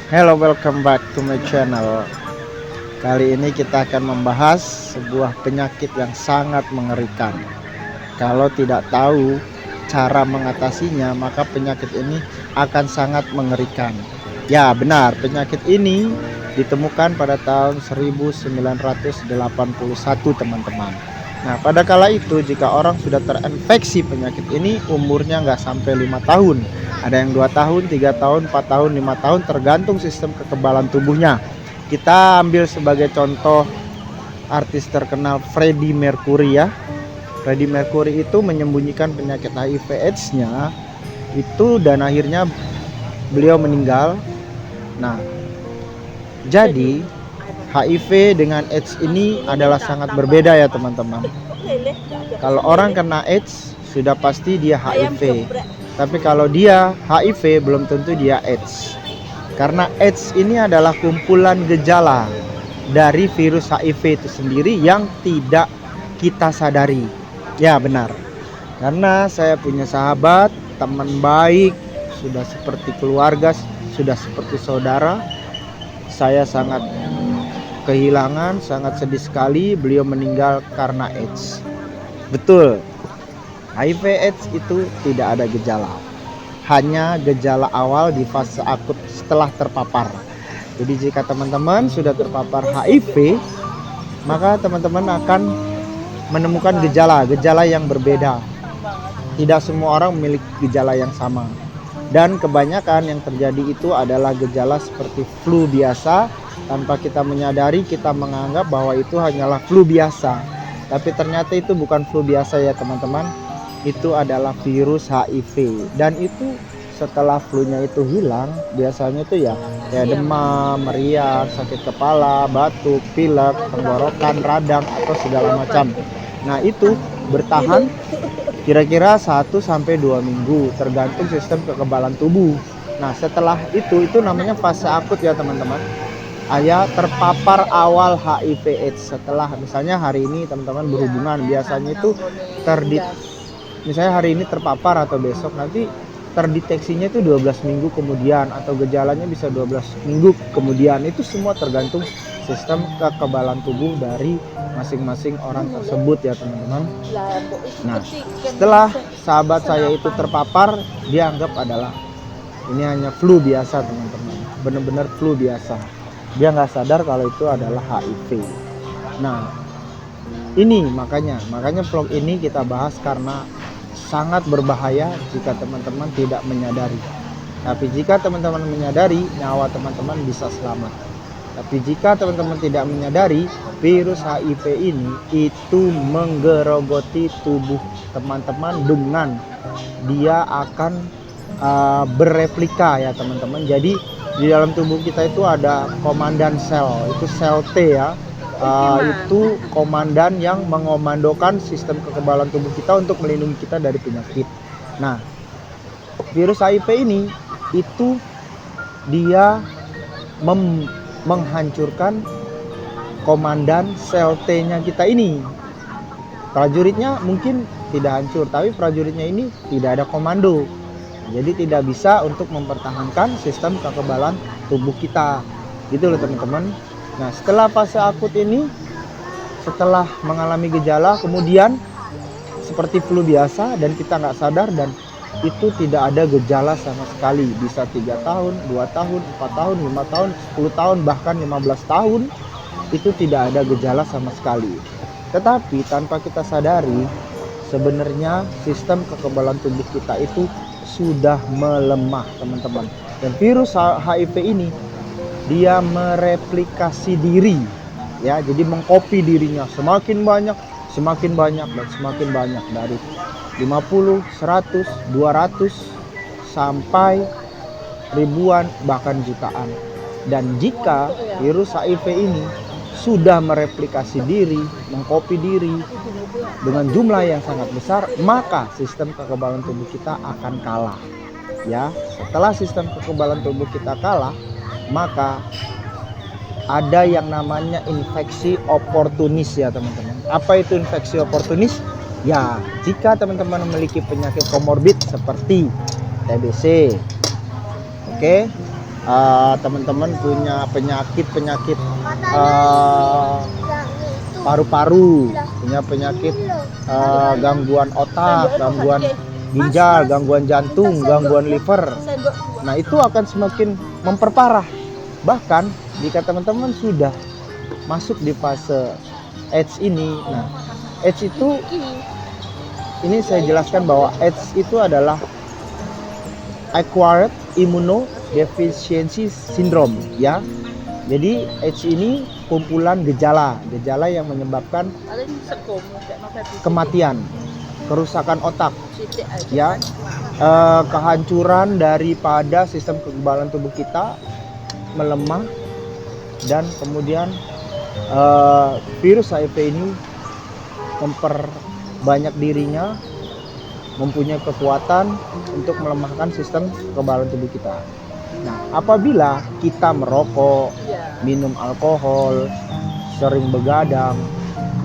Hello, welcome back to my channel. Kali ini kita akan membahas sebuah penyakit yang sangat mengerikan. Kalau tidak tahu cara mengatasinya, maka penyakit ini akan sangat mengerikan. Ya, benar, penyakit ini ditemukan pada tahun 1981, teman-teman. Nah, pada kala itu jika orang sudah terinfeksi penyakit ini, umurnya nggak sampai 5 tahun. Ada yang 2 tahun, 3 tahun, 4 tahun, 5 tahun, tergantung sistem kekebalan tubuhnya. Kita ambil sebagai contoh artis terkenal Freddie Mercury ya. Freddie Mercury itu menyembunyikan penyakit HIV AIDS-nya itu, dan akhirnya beliau meninggal. Nah, jadi HIV dengan AIDS ini adalah sangat berbeda ya teman-teman. Kalau orang kena AIDS sudah pasti dia HIV. Tapi kalau dia HIV belum tentu dia AIDS. Karena AIDS ini adalah kumpulan gejala dari virus HIV itu sendiri yang tidak kita sadari. Ya benar. Karena saya punya sahabat, teman baik, sudah seperti keluarga, sudah seperti saudara. Saya sangat kehilangan, sangat sedih sekali beliau meninggal karena AIDS. Betul, HIV AIDS itu tidak ada gejala, hanya gejala awal di fase akut setelah terpapar. Jadi jika teman-teman sudah terpapar HIV, maka teman-teman akan menemukan gejala-gejala yang berbeda. Tidak semua orang memiliki gejala yang sama, dan kebanyakan yang terjadi itu adalah gejala seperti flu biasa. Tanpa kita menyadari, kita menganggap bahwa itu hanyalah flu biasa, tapi ternyata itu bukan flu biasa ya teman-teman. Itu adalah virus HIV, dan itu setelah flu-nya itu hilang, biasanya itu ya kayak demam, meriang, sakit kepala, batuk, pilek, tenggorokan, radang, atau segala macam. Nah itu bertahan kira-kira 1-2 minggu tergantung sistem kekebalan tubuh. Nah setelah itu namanya fase akut ya teman-teman. Ayah terpapar awal HIV AIDS. Setelah misalnya hari ini teman-teman berhubungan, biasanya itu misalnya hari ini terpapar atau besok nanti terdeteksinya itu 12 minggu kemudian, atau gejalanya bisa 12 minggu kemudian. Itu semua tergantung sistem kekebalan tubuh dari masing-masing orang tersebut ya teman-teman. Nah setelah sahabat saya itu terpapar, dia anggap adalah ini hanya flu biasa teman-teman, benar-benar flu biasa. Dia nggak sadar kalau itu adalah HIV. Nah ini makanya vlog ini kita bahas karena sangat berbahaya jika teman-teman tidak menyadari. Tapi jika teman-teman menyadari, nyawa teman-teman bisa selamat. Tapi jika teman-teman tidak menyadari, virus HIV ini itu menggerogoti tubuh teman-teman dengan dia akan bereplika ya teman-teman. Jadi di dalam tubuh kita itu ada komandan sel, itu sel T ya. Itu komandan yang mengomandokan sistem kekebalan tubuh kita untuk melindungi kita dari penyakit. Nah, virus HIV ini itu dia menghancurkan komandan sel T-nya kita ini. Prajuritnya mungkin tidak hancur, tapi prajuritnya ini tidak ada komando. Jadi tidak bisa untuk mempertahankan sistem kekebalan tubuh kita. Gitu loh teman-teman. Nah setelah fase akut ini, setelah mengalami gejala, kemudian seperti flu biasa dan kita nggak sadar, dan itu tidak ada gejala sama sekali. Bisa 3 tahun, 2 tahun, 4 tahun, 5 tahun, 10 tahun, bahkan 15 tahun, itu tidak ada gejala sama sekali. Tetapi tanpa kita sadari, sebenarnya sistem kekebalan tubuh kita itu sudah melemah teman-teman. Dan virus HIV ini dia mereplikasi diri ya, jadi mengcopy dirinya semakin banyak dan semakin banyak, dari 50, 100, 200 sampai ribuan bahkan jutaan. Dan jika virus HIV ini sudah mereplikasi diri, mengcopy diri dengan jumlah yang sangat besar, maka sistem kekebalan tubuh kita akan kalah. Ya, setelah sistem kekebalan tubuh kita kalah, maka ada yang namanya infeksi oportunis ya teman-teman. Apa itu infeksi oportunis? Ya, jika teman-teman memiliki penyakit komorbid seperti TBC, oke, teman-teman punya penyakit paru-paru, punya penyakit gangguan otak, gangguan ginjal, gangguan jantung, gangguan liver. Nah, itu akan semakin memperparah. Bahkan jika teman-teman sudah masuk di fase AIDS ini, nah AIDS itu, ini saya jelaskan bahwa AIDS itu adalah acquired immunodeficiency syndrome, ya. Jadi AIDS ini kumpulan gejala yang menyebabkan kematian, kerusakan otak, ya, kehancuran daripada sistem kekebalan tubuh kita melemah, dan kemudian virus HIV ini memperbanyak dirinya, mempunyai kekuatan untuk melemahkan sistem kekebalan tubuh kita. Nah, apabila kita merokok, minum alkohol, sering begadang,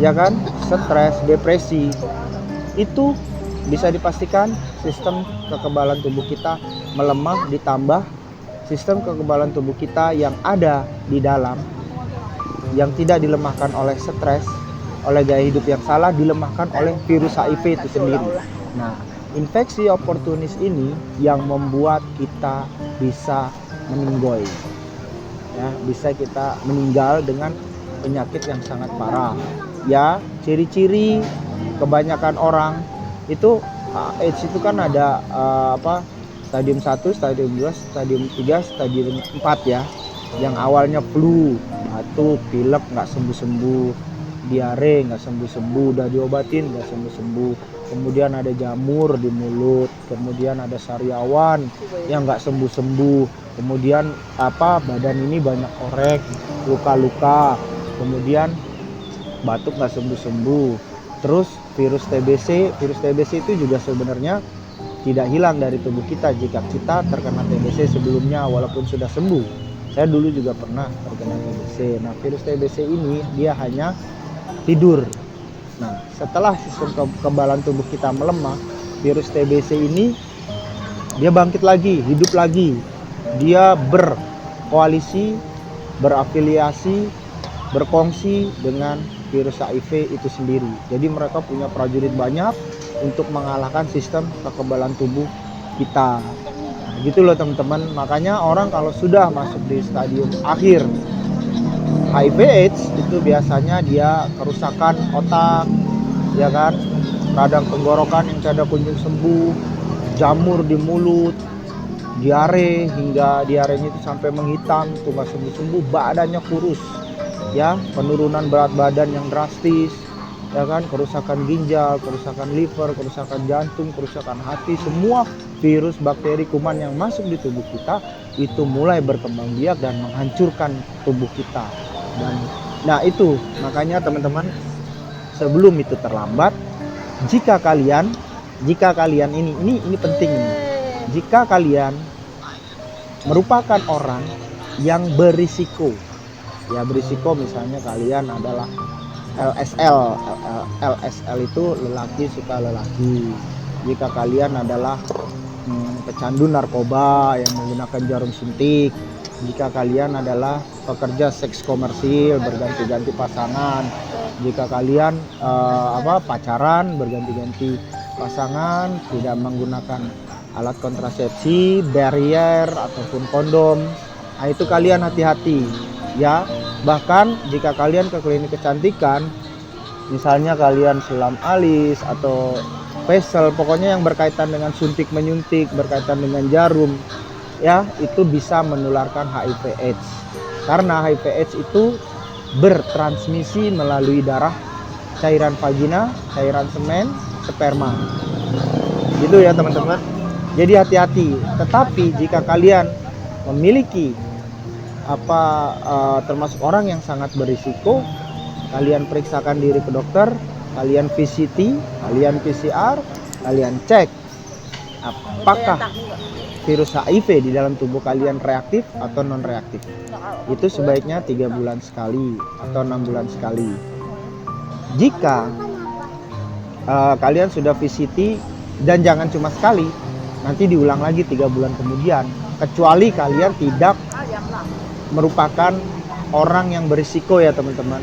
ya kan, stres, depresi, itu bisa dipastikan sistem kekebalan tubuh kita melemah, ditambah sistem kekebalan tubuh kita yang ada di dalam, yang tidak dilemahkan oleh stres, oleh gaya hidup yang salah, dilemahkan oleh virus HIV itu sendiri. Nah, infeksi oportunis ini yang membuat kita bisa meninggoy, ya, bisa kita meninggal dengan penyakit yang sangat parah. Ya, ciri-ciri kebanyakan orang itu AIDS itu kan ada stadium 1, stadium 2, stadium 3, stadium 4, ya. Yang awalnya flu, batuk, pilek nggak sembuh-sembuh, diare nggak sembuh-sembuh, udah diobatin nggak sembuh-sembuh. Kemudian ada jamur di mulut, kemudian ada sariawan yang nggak sembuh-sembuh, kemudian badan ini banyak korek, luka-luka, kemudian batuk nggak sembuh-sembuh. Terus virus TBC itu juga sebenarnya tidak hilang dari tubuh kita jika kita terkena TBC sebelumnya walaupun sudah sembuh. Saya dulu juga pernah terkena TBC. Nah, virus TBC ini dia hanya tidur. Nah, setelah sistem kekebalan tubuh kita melemah, virus TBC ini dia bangkit lagi, hidup lagi. Dia berkoalisi, berafiliasi, berkongsi dengan virus HIV itu sendiri. Jadi mereka punya prajurit banyak untuk mengalahkan sistem kekebalan tubuh kita. Nah, gitu loh teman-teman. Makanya orang kalau sudah masuk di stadium akhir HIV AIDS itu biasanya dia kerusakan otak, ya kan, radang tenggorokan yang tidak kunjung sembuh, jamur di mulut, diare, hingga diarenya itu sampai menghitam, itu nggak sembuh-sembuh, badannya kurus, ya, penurunan berat badan yang drastis, ya kan, kerusakan ginjal, kerusakan liver, kerusakan jantung, kerusakan hati. Semua virus, bakteri, kuman yang masuk di tubuh kita itu mulai berkembang biak dan menghancurkan tubuh kita. Dan nah itu makanya teman-teman, sebelum itu terlambat, jika kalian ini penting nih, jika kalian merupakan orang yang berisiko, ya berisiko, misalnya kalian adalah LSL itu lelaki suka lelaki. Jika kalian adalah pecandu narkoba yang menggunakan jarum suntik, jika kalian adalah pekerja seks komersil berganti-ganti pasangan, jika kalian pacaran berganti-ganti pasangan, tidak menggunakan alat kontrasepsi, barrier ataupun kondom, nah itu kalian hati-hati, ya. Bahkan jika kalian ke klinik kecantikan, misalnya kalian selam alis atau facial, pokoknya yang berkaitan dengan suntik menyuntik, berkaitan dengan jarum, ya, itu bisa menularkan HIV AIDS. Karena HIV AIDS itu bertransmisi melalui darah, cairan vagina, cairan semen, sperma. Gitu ya teman-teman. Jadi hati-hati. Tetapi jika kalian memiliki termasuk orang yang sangat berisiko, kalian periksakan diri ke dokter, kalian VCT, kalian PCR, kalian cek apakah virus HIV di dalam tubuh kalian reaktif atau non reaktif. Itu sebaiknya 3 bulan sekali atau 6 bulan sekali. Jika kalian sudah VCT, dan jangan cuma sekali, nanti diulang lagi 3 bulan kemudian. kecuali kalian tidak merupakan orang yang berisiko ya teman-teman.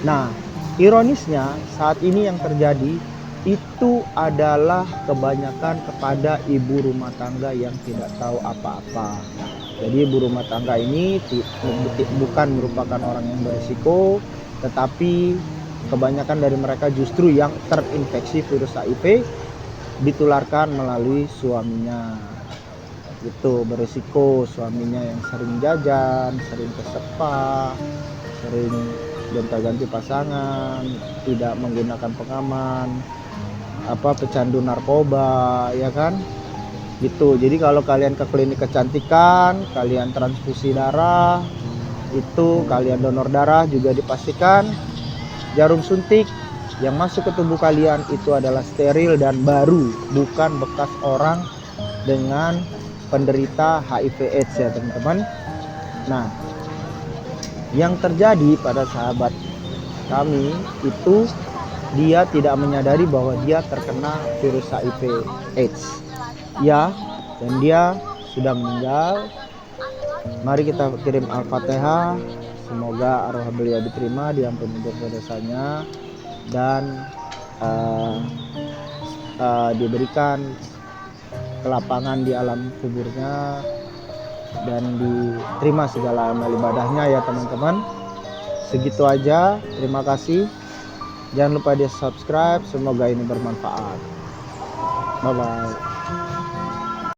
Nah, ironisnya saat ini yang terjadi itu adalah kebanyakan kepada ibu rumah tangga yang tidak tahu apa-apa. Jadi ibu rumah tangga ini bukan merupakan orang yang berisiko, tetapi kebanyakan dari mereka justru yang terinfeksi virus HIV ditularkan melalui suaminya. Itu berisiko, suaminya yang sering jajan, sering ke spa, sering gonta-ganti pasangan, tidak menggunakan pengaman, pecandu narkoba, ya kan? Gitu. Jadi kalau kalian ke klinik kecantikan, kalian transfusi darah, itu kalian donor darah, juga dipastikan jarum suntik yang masuk ke tubuh kalian itu adalah steril dan baru, bukan bekas orang dengan penderita HIV/AIDS ya teman-teman. Nah, yang terjadi pada sahabat kami itu dia tidak menyadari bahwa dia terkena virus HIV/AIDS ya, dan dia sudah meninggal. Mari kita kirim Al-Fatihah, semoga arwah beliau diterima, diampuni dosa-dosanya, dan diberikan kelapangan di alam kuburnya, dan diterima segala amal ibadahnya ya teman-teman. Segitu aja, terima kasih. Jangan lupa di subscribe, semoga ini bermanfaat. Bye bye.